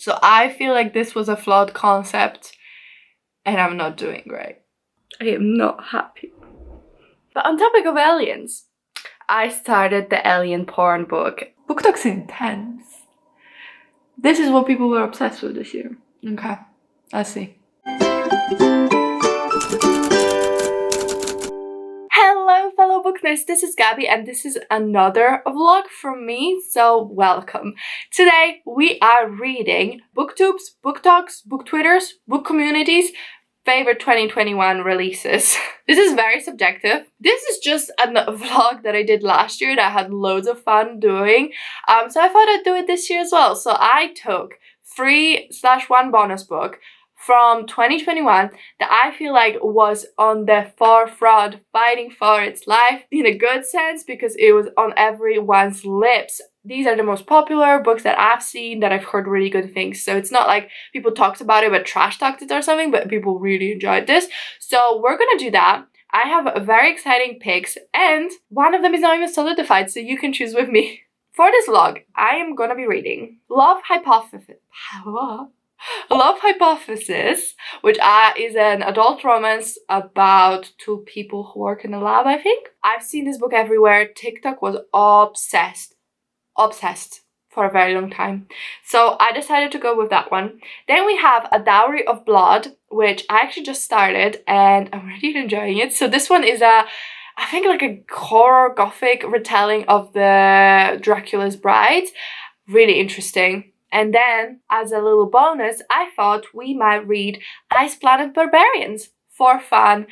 So I feel like this was a flawed concept and I'm not doing great. I am not happy. But on topic of aliens, I started the alien porn book. Book talk's intense. This is what people were obsessed with this year. Okay, let's see. Hello fellow book nerds, this is Gabby and this is another vlog from me, so welcome. Today we are reading booktubes, book talks, book twitters, book communities, favorite 2021 releases. This is very subjective. This is just a vlog that I did last year that I had loads of fun doing. So I thought I'd do it this year as well. So I took 3/1 bonus book from 2021 that I feel like was on the forefront, fighting for its life in a good sense because it was on everyone's lips. These are the most popular books that I've seen that I've heard really good things. So it's not like people talked about it but trash talked it or something, but people really enjoyed this. So we're gonna do that. I have very exciting picks and one of them is not even solidified, so you can choose with me. For this vlog, I am gonna be reading Love Hypothesis, which is an adult romance about two people who work in a lab, I think. I've seen this book everywhere. TikTok was obsessed for a very long time. So I decided to go with that one. Then we have A Dowry of Blood, which I actually just started and I'm really enjoying it. So this one is I think like a horror gothic retelling of the Dracula's Bride. Really interesting. And then, as a little bonus, I thought we might read Ice Planet Barbarians for fun.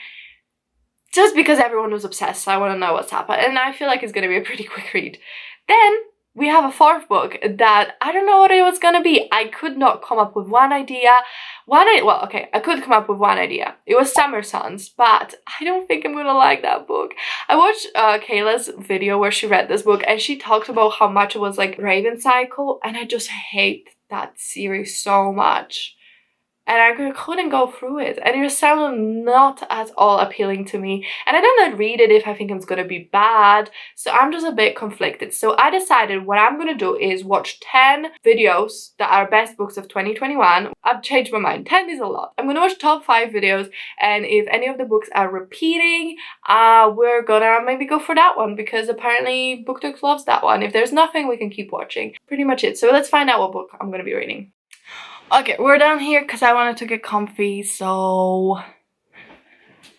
Just because everyone was obsessed, so I want to know what's happened. And I feel like it's going to be a pretty quick read. Then, we have a fourth book that I don't know what it was going to be. I could not come up with one idea. Well, okay, I could come up with one idea. It was Summer Sons, but I don't think I'm gonna like that book. I watched Kayla's video where she read this book and she talked about how much it was like Raven Cycle, and I just hate that series so much. And I couldn't go through it. And it sounded not at all appealing to me. And I don't read it if I think it's going to be bad. So I'm just a bit conflicted. So I decided what I'm going to do is watch 10 videos that are best books of 2021. I've changed my mind. 10 is a lot. I'm going to watch top 5 videos. And if any of the books are repeating, we're going to maybe go for that one. Because apparently BookTok loves that one. If there's nothing, we can keep watching. Pretty much it. So let's find out what book I'm going to be reading. Okay, we're down here because I wanted to get comfy, so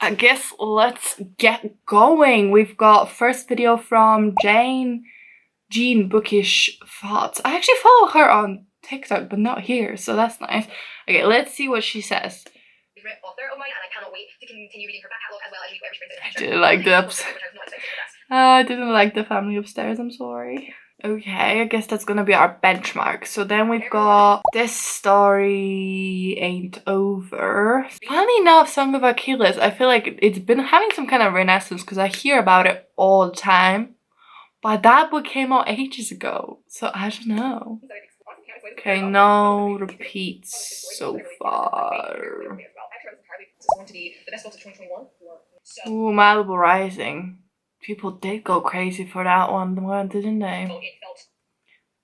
I guess let's get going. We've got first video from Jean Bookish Thoughts. I actually follow her on TikTok, but not here, so that's nice. Okay, let's see what she says. Author of mine, and I cannot wait to continue reading her back catalogue as well as read whatever she brings in. I didn't like the I didn't like the family upstairs, I'm sorry. Okay, I guess that's gonna be our benchmark. So then we've got This Story Ain't Over. Funnily enough, Song of Achilles, I feel like it's been having some kind of renaissance because I hear about it all the time. But that book came out ages ago, so I don't know. Okay, no repeats so far. Ooh, Malibu Rising. People did go crazy for that one, didn't they?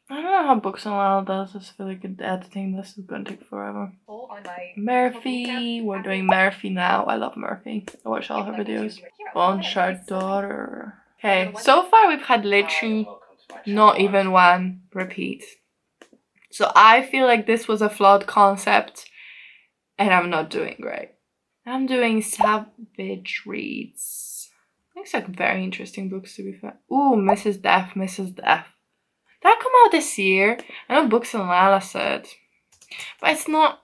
I don't know how Books and Lala does this. I feel like editing this is gonna take forever. Murphy, we're doing Murphy now. I love Murphy. I watch all her videos. Boneshard Daughter. Okay, so far we've had literally not even one repeat. So I feel like this was a flawed concept and I'm not doing great. I'm doing Savage Reads. These are very interesting books, to be fair. Ooh, Mrs. Death. That come out this year. I know Books and Lala said. But it's not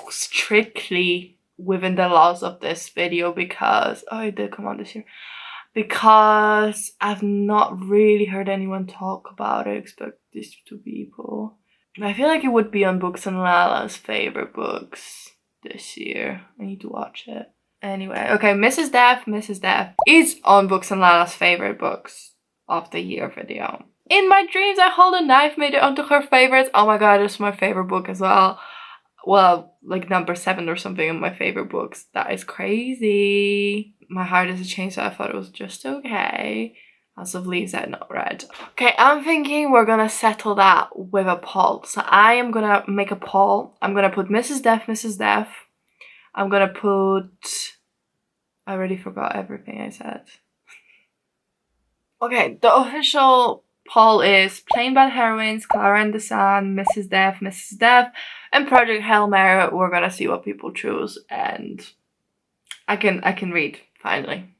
strictly within the laws of this video because... Oh, it did come out this year. Because I've not really heard anyone talk about it except these two people. I feel like it would be on Books and Lala's favorite books this year. I need to watch it. Anyway, okay, Mrs. Death is on Books and Lala's favorite books of the year video. In My Dreams, I Hold a Knife made it onto her favorites. Oh my god, it's my favorite book as well. Well, like number 7 or something in my favorite books. That is crazy. My Heart is a Chainsaw, I thought it was just okay. House of Leaves I've not read. Okay, I'm thinking we're gonna settle that with a poll. So I am gonna make a poll. I'm gonna put Mrs. Death. I'm gonna put... I already forgot everything I said. Okay, the official poll is Plain Bad Heroines, Clara and the Sun, Mrs. Death, and Project Hail Mary. We're gonna see what people choose, and I can read finally.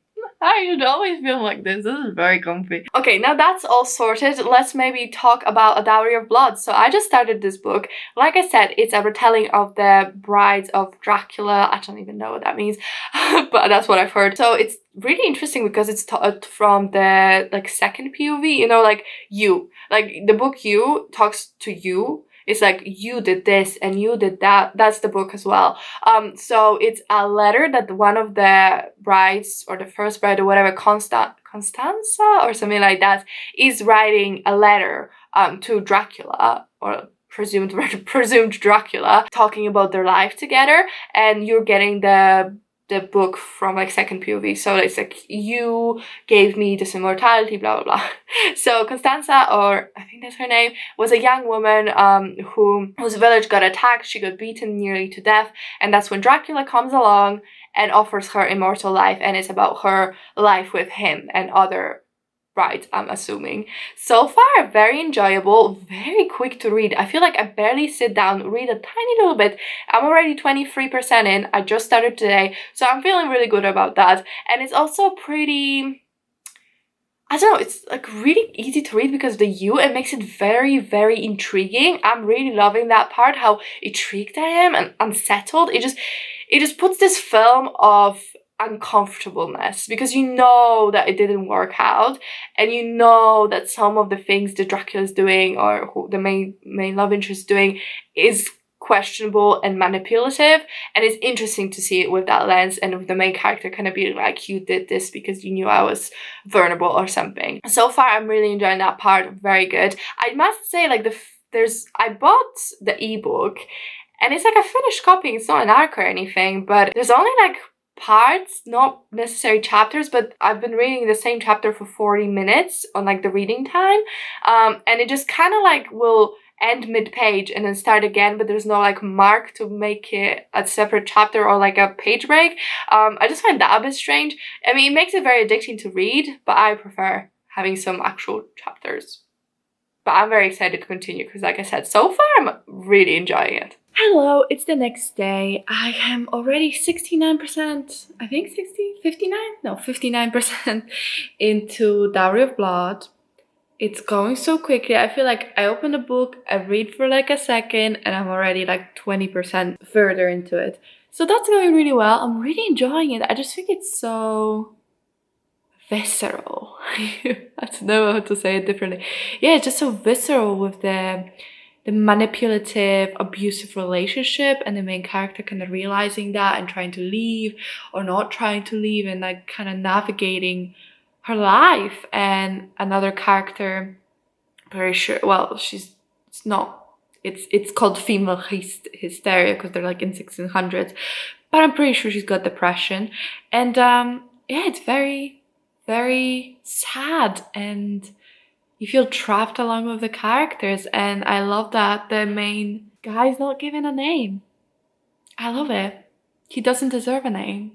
I should always feel like this. This is very comfy. Okay, now that's all sorted. Let's maybe talk about A Dowry of Blood. So I just started this book. Like I said, it's a retelling of the Brides of Dracula. I don't even know what that means, but that's what I've heard. So it's really interesting because it's taught from the like second POV, you know, like you. Like the book You talks to you. It's like you did this and you did that. That's the book as well. So it's a letter that one of the brides or the first bride or whatever, Constanza or something like that, is writing a letter to Dracula or presumed Dracula, talking about their life together, and you're getting the book from like second POV. So it's like, you gave me this immortality, blah blah blah. So Constanza, or I think that's her name, was a young woman whose village got attacked. She got beaten nearly to death, and that's when Dracula comes along and offers her immortal life, and it's about her life with him and other brides, I'm assuming. So far, very enjoyable, very quick to read. I feel like I barely sit down, read a tiny little bit. I'm already 23% in. I just started today, so I'm feeling really good about that. And it's also pretty... I don't know, it's like really easy to read because the you, it makes it very, very intriguing. I'm really loving that part, how intrigued I am and unsettled. It just puts this film of uncomfortableness because you know that it didn't work out, and you know that some of the things that Dracula's doing, or who the main love interest is doing, is questionable and manipulative, and it's interesting to see it with that lens and with the main character kind of being like, you did this because you knew I was vulnerable or something. So far I'm really enjoying that part. Very good. I must say, like, I bought the ebook and it's like a finished copy. It's not an arc or anything, but there's only like parts, not necessarily chapters, but I've been reading the same chapter for 40 minutes on like the reading time, and it just kind of like will end mid-page and then start again, but there's no like mark to make it a separate chapter or like a page break. I just find that a bit strange. I mean, it makes it very addicting to read, but I prefer having some actual chapters. But I'm very excited to continue because, like I said, so far I'm really enjoying it. Hello, it's the next day. I am already 69%, I think 59% into Dowry of Blood. It's going so quickly. I feel like I open the book, I read for like a second, and I'm already like 20% further into it. So that's going really well. I'm really enjoying it. I just think it's so visceral. I don't know how to say it differently. Yeah, it's just so visceral with the manipulative, abusive relationship, and the main character kind of realizing that and trying to leave or not trying to leave, and like kind of navigating her life. And another character, very sure, well, it's called female hysteria because they're like in 1600s, but I'm pretty sure she's got depression. And yeah, it's very, very sad, and you feel trapped along with the characters, and I love that the main guy's not given a name. I love it. He doesn't deserve a name.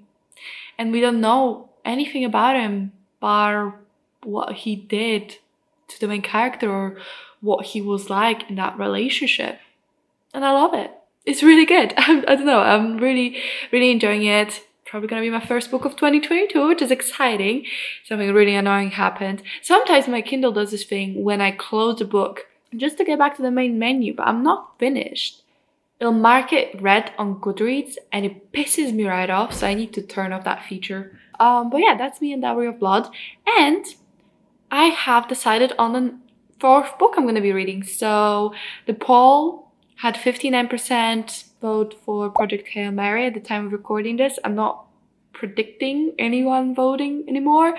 And we don't know anything about him bar what he did to the main character or what he was like in that relationship. And I love it. It's really good. I don't know. I'm really, really enjoying it. Probably gonna be my first book of 2022, which is exciting. Something really annoying happened. Sometimes my Kindle does this thing when I close the book just to get back to the main menu, but I'm not finished. It'll mark it red on Goodreads and it pisses me right off, so I need to turn off that feature. But yeah, that's me in Dowry of Blood. And I have decided on the fourth book I'm gonna be reading. So the poll had 59% vote for Project Hail Mary at the time of recording this. I'm not predicting anyone voting anymore,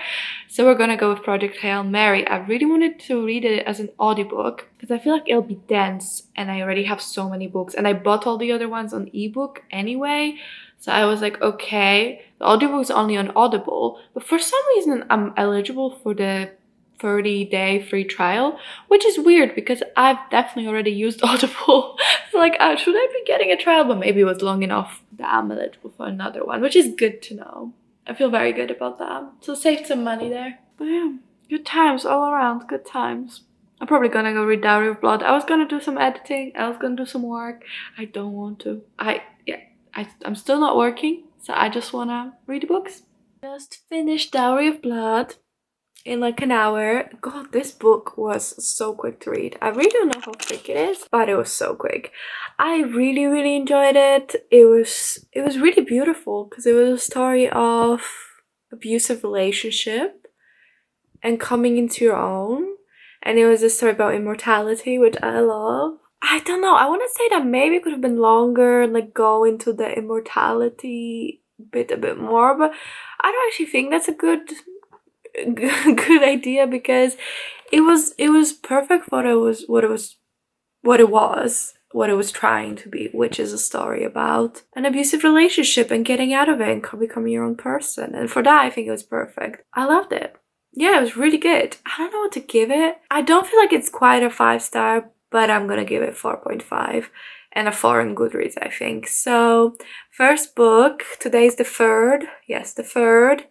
so we're gonna go with Project Hail Mary. I really wanted to read it as an audiobook because I feel like it'll be dense, and I already have so many books, and I bought all the other ones on ebook anyway, so I was like, okay, the audiobook's only on Audible, but for some reason I'm eligible for 30-day free trial, which is weird because I've definitely already used Audible. So like, should I be getting a trial? But maybe it was long enough, the amulet, for another one, which is good to know. I feel very good about that. So saved some money there. But yeah, good times all around, good times. I'm probably gonna go read Dowry of Blood. I was gonna do some editing, I was gonna do some work. I don't want to. I'm still not working, so I just wanna read the books. Just finished Dowry of Blood in like an hour. God, this book was so quick to read. I really don't know how quick it is, but it was so quick. I really enjoyed it. It was really beautiful because it was a story of abusive relationship and coming into your own. And it was a story about immortality, which I love. I don't know, I want to say that maybe it could have been longer and like go into the immortality bit a bit more, but I don't actually think that's a good idea because it was perfect for what it was trying to be, which is a story about an abusive relationship and getting out of it and becoming your own person. And for that, I think it was perfect. I loved it. Yeah, it was really good. I don't know what to give it. I don't feel like it's quite a 5-star, but I'm gonna give it 4.5 and a 4 in Goodreads, I think. So, first book. Today's the 3rd. Yes, the 3rd.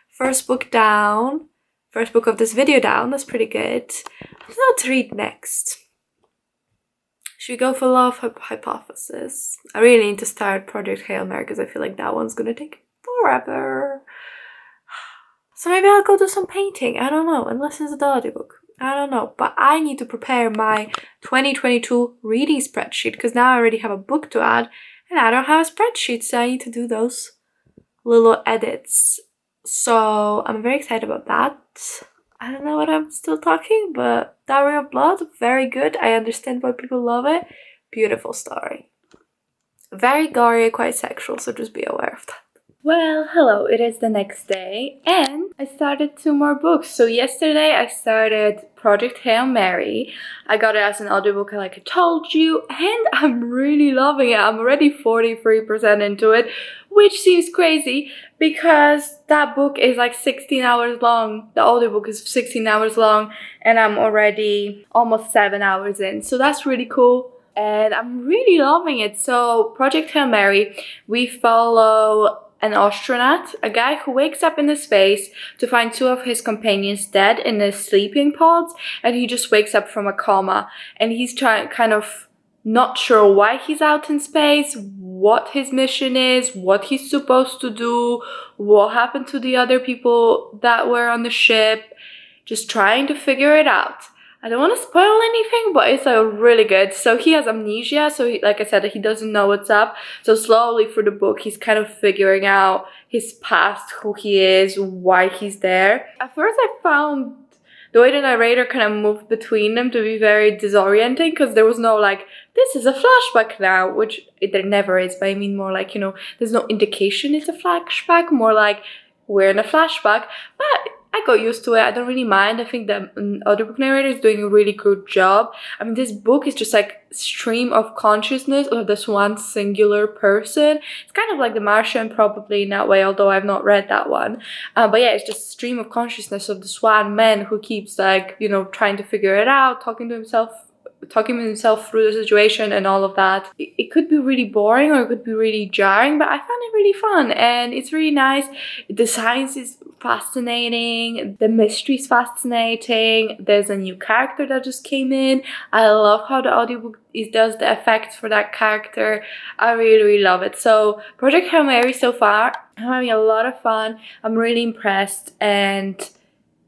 First book down. First book of this video down. That's pretty good. I don't know what to read next. Should we go for Love Hypothesis? I really need to start Project Hail Mary because I feel like that one's gonna take forever. So maybe I'll go do some painting. I don't know. And listen to the audiobook. I don't know. But I need to prepare my 2022 reading spreadsheet because now I already have a book to add and I don't have a spreadsheet. So I need to do those little edits. So I'm very excited about that. I don't know what I'm still talking, but Dowry of Blood, very good. I understand why people love it. Beautiful story. Very gory, quite sexual, so just be aware of that. Well, hello, it is the next day and I started 2 more books. So yesterday I started Project Hail Mary. I got it as an audiobook like I told you and I'm really loving it. I'm already 43% into it, which seems crazy because that book is like 16 hours long. The audiobook is 16 hours long and I'm already almost 7 hours in. So that's really cool. And I'm really loving it. So Project Hail Mary, we follow an astronaut, a guy who wakes up in the space to find 2 of his companions dead in the sleeping pods, and he just wakes up from a coma, and he's kind of not sure why he's out in space, what his mission is, what he's supposed to do, what happened to the other people that were on the ship, just trying to figure it out. I don't want to spoil anything, but it's really good. So he has amnesia, so like I said, he doesn't know what's up. So slowly through the book, he's kind of figuring out his past, who he is, why he's there. At first I found the way the narrator kind of moved between them to be very disorienting because there was no like, this is a flashback now, which there never is, but I mean more like, you know, there's no indication it's a flashback, more like we're in a flashback, but I got used to it. I don't really mind. I think the audiobook narrator is doing a really good job. I mean, this book is just like stream of consciousness of this one singular person. It's kind of like The Martian probably in that way, although I've not read that one. But yeah, it's just a stream of consciousness of this one man who keeps like, you know, trying to figure it out, talking to himself through the situation and all of that. It could be really boring or it could be really jarring, but I found it really fun and it's really nice. The science is fascinating, the mystery is fascinating, there's a new character that just came in. I love how the audiobook does the effects for that character. I really love it. So Project Hail Mary so far, I'm having a lot of fun. I'm really impressed and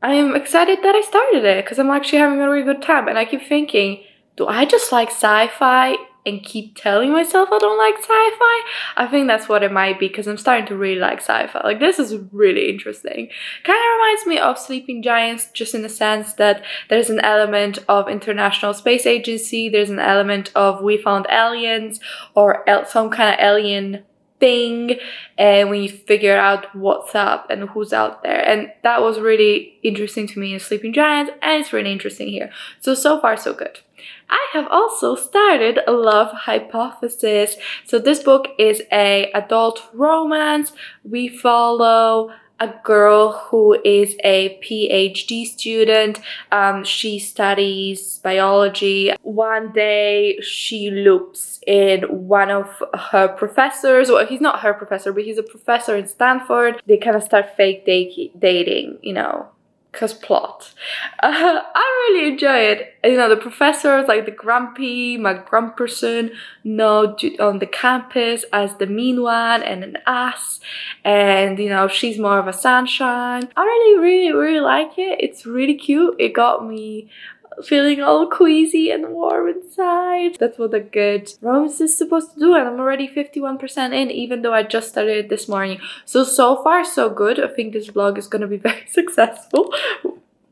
I am excited that I started it because I'm actually having a really good time. And I keep thinking, do I just like sci-fi and keep telling myself I don't like sci-fi? I think that's what it might be because I'm starting to really like sci-fi. Like, this is really interesting. Kind of reminds me of Sleeping Giants, just in the sense that there's an element of International Space Agency, there's an element of We Found Aliens, or some kind of alien thing, and when you figure out what's up and who's out there. And that was really interesting to me in Sleeping Giants, and it's really interesting here. So far so good. I have also started Love Hypothesis. So this book is a adult romance. We follow a girl who is a PhD student. She studies biology. One day she loops in one of her professors. Well, he's not her professor, but he's a professor in Stanford. They kind of start fake dating, you know, because plot. I really enjoy it. You know, the professor is like the grumpy, my grump person, on the campus as the mean one and an ass. And, you know, she's more of a sunshine. I really like it. It's really cute. It got me feeling all queasy and warm inside. That's what a good romance is supposed to do, and I'm already 51% in, even though I just started it this morning. So far so good. I think this vlog is gonna be very successful.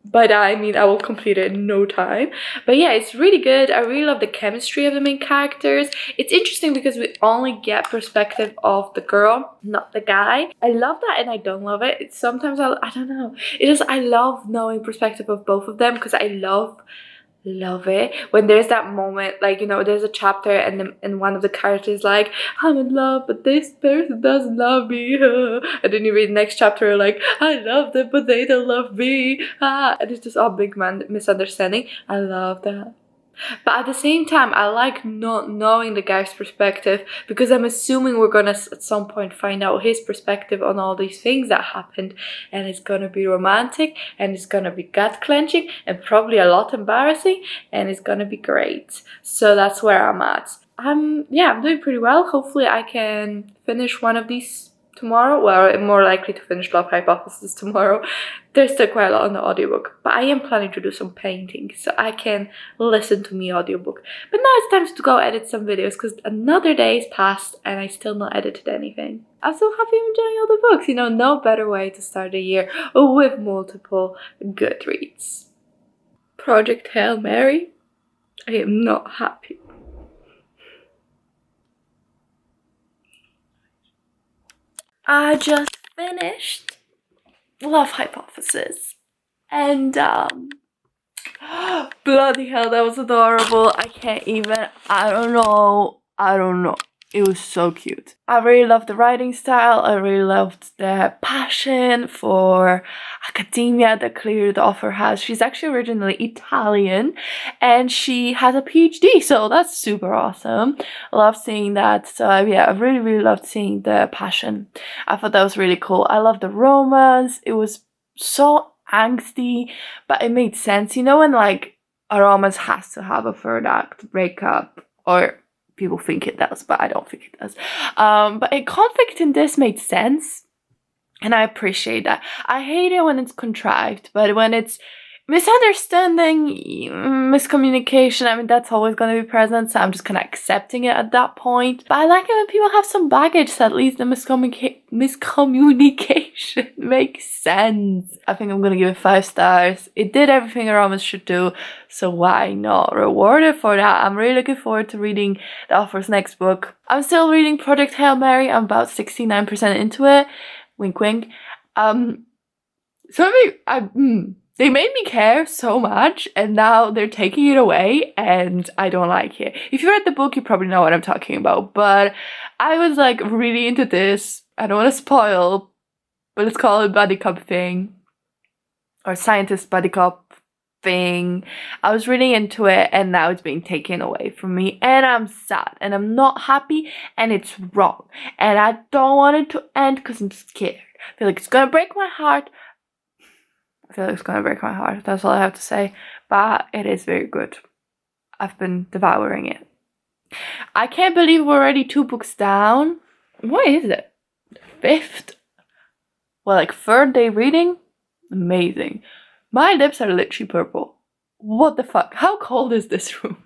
By that I mean I will complete it in no time. But yeah, it's really good. I really love the chemistry of the main characters. It's interesting because we only get perspective of the girl, not the guy. I love that and I don't love it. It's sometimes I don't know. I love knowing perspective of both of them because I love it when there's that moment, like, you know, there's a chapter and one of the characters like, I'm in love but this person doesn't love me, and then you read the next chapter like, I love them but they don't love me, and it's just all big misunderstanding. I love that. But at the same time, I like not knowing the guy's perspective because I'm assuming we're gonna at some point find out his perspective on all these things that happened, and it's gonna be romantic and it's gonna be gut clenching and probably a lot embarrassing, and it's gonna be great. So that's where I'm at. I'm doing pretty well. Hopefully I can finish one of these tomorrow. Well, I'm more likely to finish Love Hypothesis tomorrow. There's still quite a lot on the audiobook, but I am planning to do some painting so I can listen to me audiobook. But now it's time to go edit some videos because another day has passed and I still not edited anything. I'm so happy I'm enjoying all the books. You know, no better way to start the year with multiple good reads. Project Hail Mary. I am not happy. I just finished Love Hypothesis, and bloody hell, that was adorable. I can't even, I don't know. It was so cute. I really loved the writing style. I really loved the passion for academia that clearly the author has. She's actually originally Italian and she has a PhD, so that's super awesome. I love seeing that. So yeah, I really loved seeing the passion. I thought that was really cool. I love the romance. It was so angsty, but it made sense. You know when like a romance has to have a third act breakup, or people think it does, but I don't think it does. But a conflict in this made sense, and I appreciate that. I hate it when it's contrived, but when it's misunderstanding, miscommunication, I mean, that's always going to be present, so I'm just kind of accepting it at that point. But I like it when people have some baggage, so at least the miscommunication makes sense. I think I'm going to give it 5 stars. It did everything a romance should do, so why not reward it for that? I'm really looking forward to reading the author's next book. I'm still reading Project Hail Mary. I'm about 69% into it. Wink wink. They made me care so much, and now they're taking it away, and I don't like it. If you read the book, you probably know what I'm talking about, but I was like really into this. I don't want to spoil, but let's call it buddy cop thing, or scientist buddy cop thing. I was really into it, and now it's being taken away from me, and I'm sad, and I'm not happy, and it's wrong, and I don't want it to end because I'm scared. I feel like it's gonna break my heart. That's all I have to say, but it is very good. I've been devouring it. I can't believe we're already 2 books down. What is it? 5th? Well, like 3rd day reading? Amazing. My lips are literally purple. What the fuck? How cold is this room?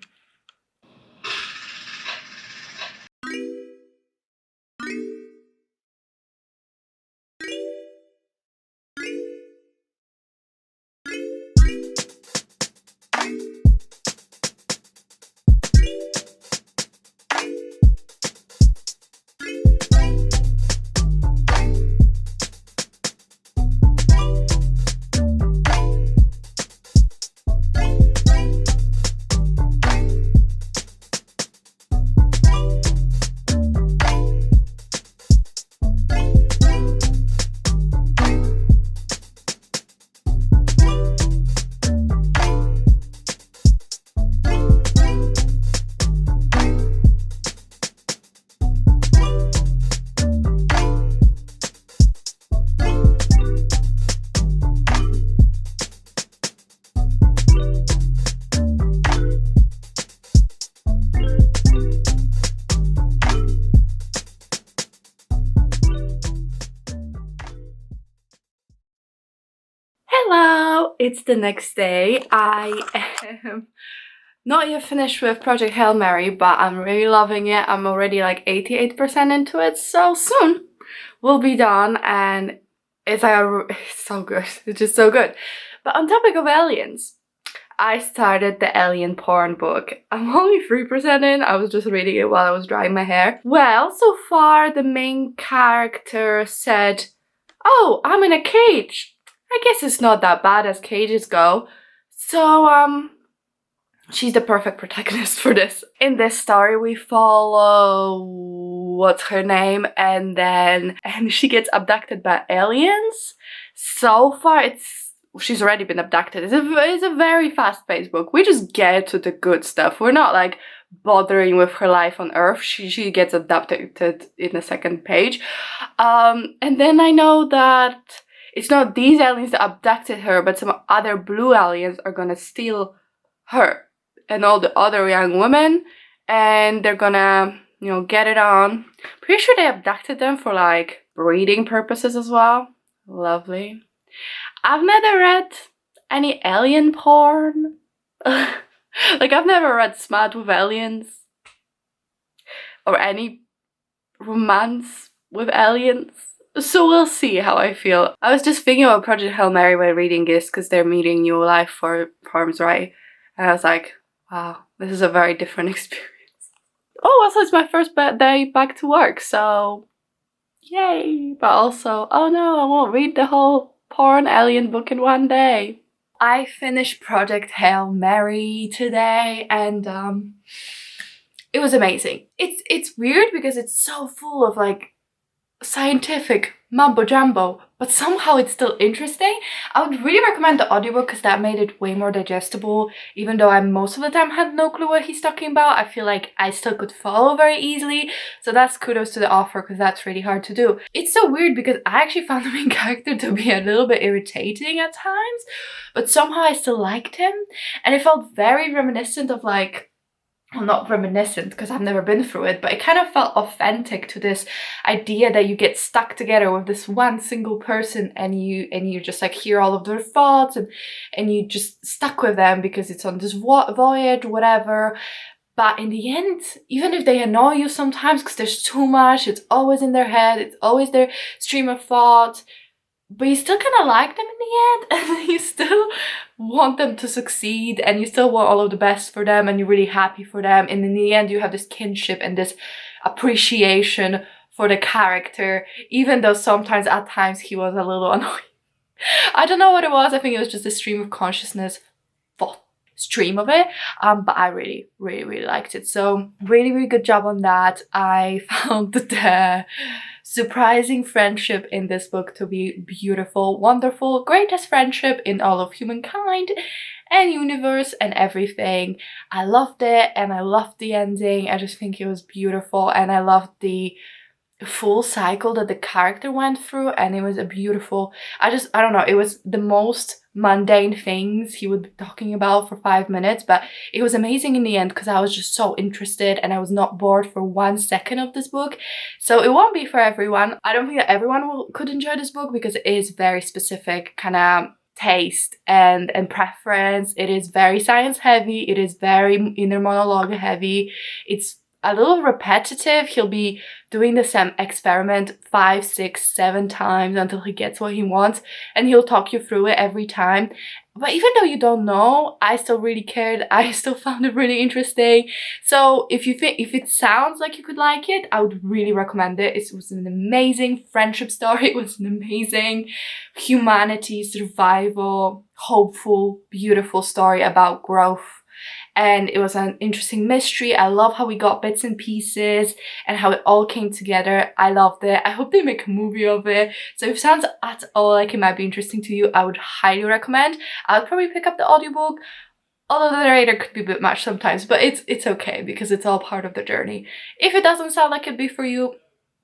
it's the next day. I am not yet finished with Project Hail Mary, but I'm really loving it. I'm already like 88% into it, so soon we'll be done, and it's so good. It's just so good. But on topic of aliens, I started the alien porn book. I'm only 3% in. I was just reading it while I was drying my hair. Well, so far the main character said, "Oh, I'm in a cage. I guess it's not that bad as cages go." So, she's the perfect protagonist for this. In this story, we follow what's her name, and she gets abducted by aliens. So far, she's already been abducted. It's a very fast-paced book. We just get to the good stuff. We're not like bothering with her life on Earth. She gets abducted in the second page. And then I know that it's not these aliens that abducted her, but some other blue aliens are gonna steal her and all the other young women, and they're gonna, get it on. Pretty sure they abducted them for like breeding purposes as well. Lovely. I've never read any alien porn. Like, I've never read smut with aliens or any romance with aliens. So we'll see how I feel. I was just thinking about Project Hail Mary while reading this, because they're meeting new life forms, right? And I was like, wow, this is a very different experience. Oh, also it's my first day back to work, so yay! But also, oh no, I won't read the whole porn alien book in one day. I finished Project Hail Mary today, and it was amazing. It's weird because it's so full of like scientific mumbo jumbo, but somehow it's still interesting. I would really recommend the audiobook because that made it way more digestible. Even though I most of the time had no clue what he's talking about, I feel like I still could follow very easily. So that's kudos to the author, because that's really hard to do. It's so weird because I actually found the main character to be a little bit irritating at times, but somehow I still liked him, and it felt very reminiscent of like, well, not reminiscent because I've never been through it, but it kind of felt authentic to this idea that you get stuck together with this one single person, and you just like hear all of their thoughts, and you just stuck with them because it's on this voyage, whatever. But in the end, even if they annoy you sometimes because there's too much, it's always in their head, it's always their stream of thought, but you still kind of like them in the end, and you still want them to succeed, and you still want all of the best for them, and you're really happy for them, and in the end you have this kinship and this appreciation for the character, even though sometimes at times he was a little annoying. I don't know what it was. I think it was just a stream of consciousness stream of it, but I really liked it. So really good job on that. I found the surprising friendship in this book to be beautiful, wonderful, greatest friendship in all of humankind and universe and everything. I loved it, and I loved the ending. I just think it was beautiful, and I loved the full cycle that the character went through, and it was a beautiful, I don't know, it was the most mundane things he would be talking about for 5 minutes, but it was amazing in the end because I was just so interested, and I was not bored for 1 second of this book. So it won't be for everyone. I don't think that everyone could enjoy this book because it is very specific kind of taste and preference. It is very science heavy, it is very inner monologue heavy, it's a little repetitive. He'll be doing the same experiment 5, 6, 7 times until he gets what he wants, and he'll talk you through it every time. But even though you don't know, I still really cared. I still found it really interesting. So if it sounds like you could like it, I would really recommend it. It was an amazing friendship story. It was an amazing humanity, survival, hopeful, beautiful story about growth. And it was an interesting mystery. I love how we got bits and pieces and how it all came together. I loved it. I hope they make a movie of it. So if it sounds at all like it might be interesting to you, I would highly recommend. I would probably pick up the audiobook, although the narrator could be a bit much sometimes, but it's okay because it's all part of the journey. If it doesn't sound like it'd be for you,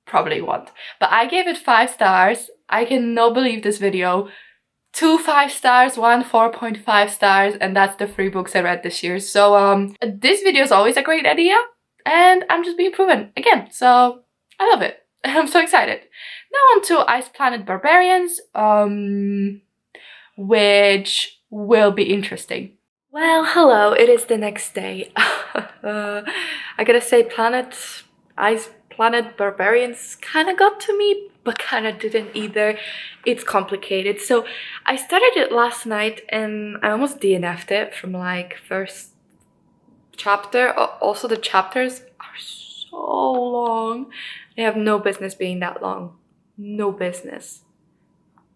probably won't. But I gave it 5 stars. I cannot believe this video. 2 5 stars, 1 4.5 stars, and that's the 3 books I read this year. So this video is always a great idea, and I'm just being proven again. So I love it, and I'm so excited. Now on to Ice Planet Barbarians, which will be interesting. Well, hello, it is the next day. I gotta say, Planet Barbarians kind of got to me, but kind of didn't either. It's complicated. So I started it last night and I almost DNF'd it from like first chapter. Also, the chapters are so long. They have no business being that long. No business.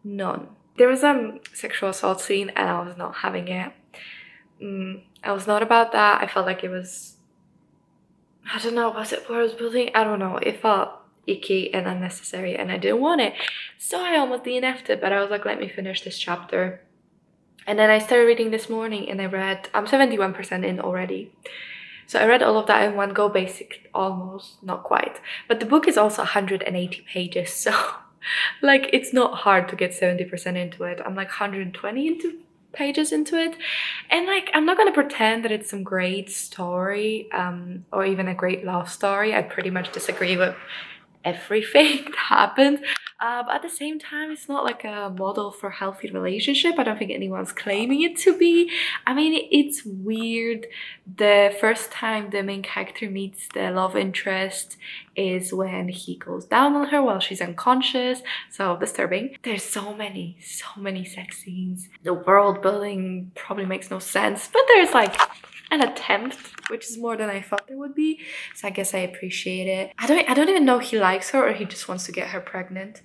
None. There was a sexual assault scene and I was not having it. I was not about that. I felt like it was, I don't know, was it world building? I don't know. It felt icky and unnecessary and I didn't want it. So I almost DNF'd it, but I was like, let me finish this chapter. And then I started reading this morning and I'm 71% in already. So I read all of that in one go, basic, almost, not quite. But the book is also 180 pages, so like it's not hard to get 70% into it. I'm like 120 pages into it, and like I'm not gonna pretend that it's some great story or even a great love story. I pretty much disagree with everything that happened, but at the same time it's not like a model for healthy relationship. I don't think anyone's claiming it to be. I mean, it's weird. The first time the main character meets the love interest is when he goes down on her while she's unconscious. So disturbing. There's so many sex scenes. The world building probably makes no sense, but there's like an attempt, which is more than I thought there would be. So I guess I appreciate it. I don't even know if he likes her or he just wants to get her pregnant.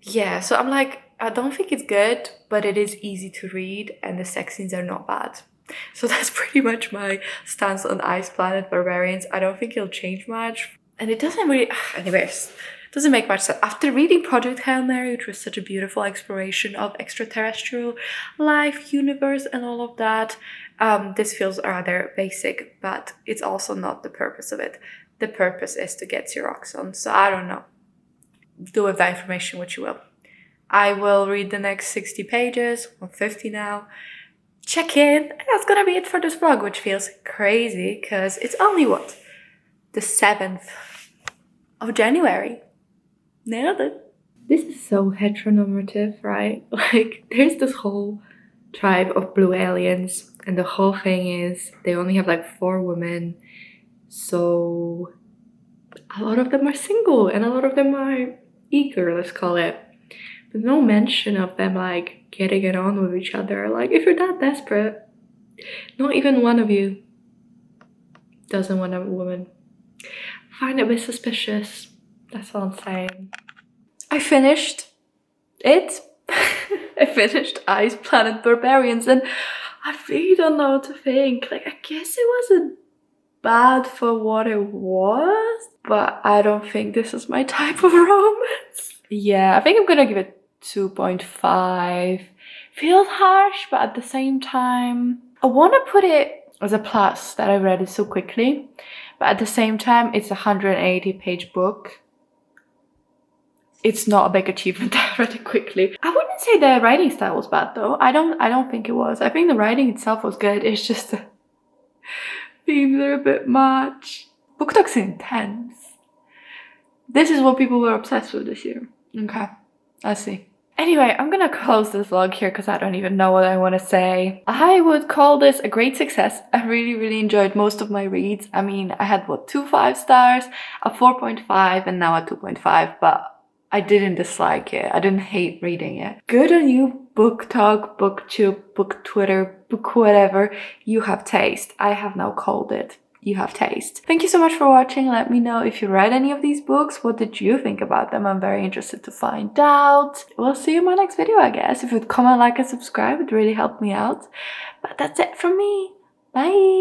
Yeah, so I'm like, I don't think it's good, but it is easy to read and the sex scenes are not bad. So that's pretty much my stance on Ice Planet Barbarians. I don't think it'll change much. And it doesn't really, anyways, doesn't make much sense. After reading Project Hail Mary, which was such a beautiful exploration of extraterrestrial life, universe, and all of that, this feels rather basic, but it's also not the purpose of it. The purpose is to get your rocks on, so I don't know. Do with that information what you will. I will read the next 60 pages, 150 now. Check in, and that's gonna be it for this vlog, which feels crazy, because it's only what? The 7th of January. Nailed it. This is so heteronormative, right? Like, there's this whole tribe of blue aliens, and the whole thing is they only have like 4 women, so a lot of them are single and a lot of them are eager, let's call it. But no mention of them like getting it on with each other. Like, if you're that desperate, not even one of you doesn't want a woman. Find it a bit suspicious. That's all I'm saying. I finished it. I finished Ice Planet Barbarians and I really don't know what to think. Like, I guess it wasn't bad for what it was, but I don't think this is my type of romance. Yeah, I think I'm gonna give it 2.5. Feels harsh, but at the same time, I want to put it as a plus that I read it so quickly, but at the same time, it's a 180-page book. It's not a big achievement that I read it quickly. I wouldn't say the writing style was bad though. I don't think it was. I think the writing itself was good. It's just the themes are a bit much. Book talk's intense. This is what people were obsessed with this year. Okay, I see. Anyway, I'm gonna close this vlog here because I don't even know what I want to say. I would call this a great success. I really enjoyed most of my reads. I mean, I had what, 2 5 stars, a 4.5, and now a 2.5, but I didn't dislike it. I didn't hate reading it. Good on you, book talk, booktube, book Twitter, book whatever. You have taste. I have now called it. You have taste. Thank you so much for watching. Let me know if you read any of these books. What did you think about them? I'm very interested to find out. We'll see you in my next video, I guess. If you'd comment, like, and subscribe, it would really help me out. But that's it from me. Bye!